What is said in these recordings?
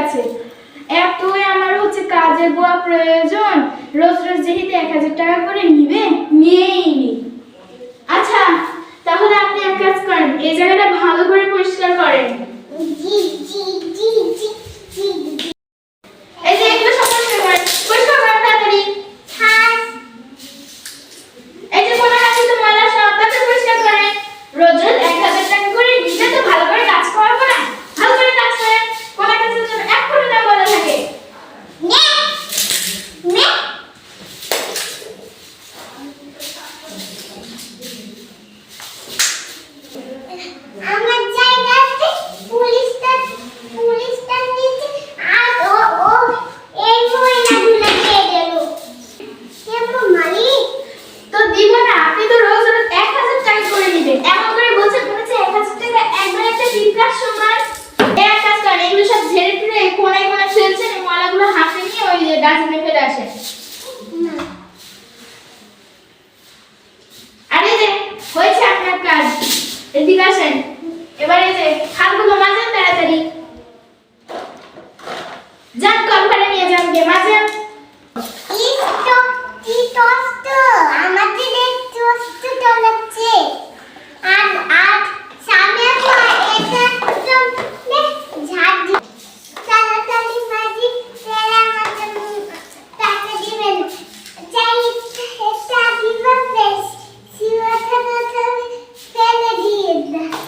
আছে। এতই আমার হচ্ছে কাজের বুয়া প্রয়োজন, রোজ রোজ যেহেতু 1000 টাকা করে নিবে, নিয়েই নি। আচ্ছা তাহলে আপনি এক কাজ করেন, এই জায়গাটা ভালো করে পরিষ্কার করেন। জি জি জি জি জি। এই যে এগুলো সব পরিষ্কার করেন, পরিষ্কার করেন তাড়াতাড়ি। হ্যাঁ এই যে কোণা আছে তো ময়লা, সব তাড়াতাড়ি পরিষ্কার করেন। রোজ রোজ 1000 টাকা করে নিলে তো ভালো করে কাজ করাবো না, ভালো করে কাজ করেন। কোণা কাছে যেন এক ফোঁটা না ময়লা থাকে। নে নে আমার জায়গাতে পুলিশটা নিচে আর ও এই ময়লাগুলো খেয়ে গেল। কেমন মালিক তো দিব না, আপনি তো রোজ রোজ 1000 টাকা করে নেবেন, এমন করে বলছেন মনে হচ্ছে 1000 টাকা একবার একটা টিকার সময়। এক কাজ করেন, এগুলো সব ঝেড়ে ফিরে কোণায় কোণায় ফেলছেন, এই ময়লাগুলো হাতে নিয়ে ওই ডাস্টবিনে ফেলে আসেন। আরে যে হয়েছে আপনার কাজ, এদিকে আসেন। এবার এই যে হাতগুলো মাজেন তাড়াতাড়ি, যান কলঘরে নিয়ে যান, গে মাজেন। আমাদের লাগছে আর আর সামনে এটা ঝাড় দি তাড়াতাড়ি মাঝি তেরা আমাদের টাকা দিবেন চাই এটা দিবেন বেশ সিওয়াটা না ফেলে দিয়ে দাও।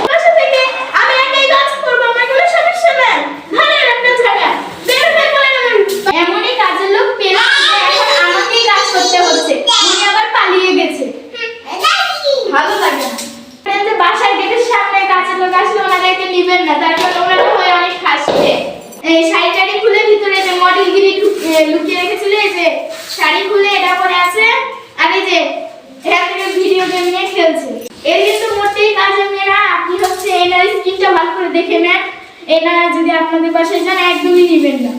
বাসা থেকে আমি একাই কাজ করব, আমার কোনো সমস্যা নাই। ধরেন আপনার ঝাড়া, বের হয়ে পড়েন। এমনই কাজের লোক পেলাম যে এখন আমাকেই কাজ করতে হচ্ছে, উনি আবার পালিয়ে গেছে। ভালো লাগে না। এই যে বাসায় গেটের সামনে কাজের লোক আসলে ওনাদেরকে নিবেন না, তারপর ওনারা হয়ে অনেক হাসছে। এই শাড়ি টাড়ি খুলে ভিতরে যে মডেলগিরি লুকিয়ে রেখেছিল, এই যে শাড়ি খুলে এটা পরে আছে, আর এই যে এখান থেকে ভিডিও গেম নিয়ে খেলছে। এর কিন্তু মোটেই কাজের মেয়েরা, আপনি হচ্ছে এনার স্কিনটা ভালো করে দেখে নেন। এনারা যদি আপনাদের বাসায় যান একদমই নিবেন না।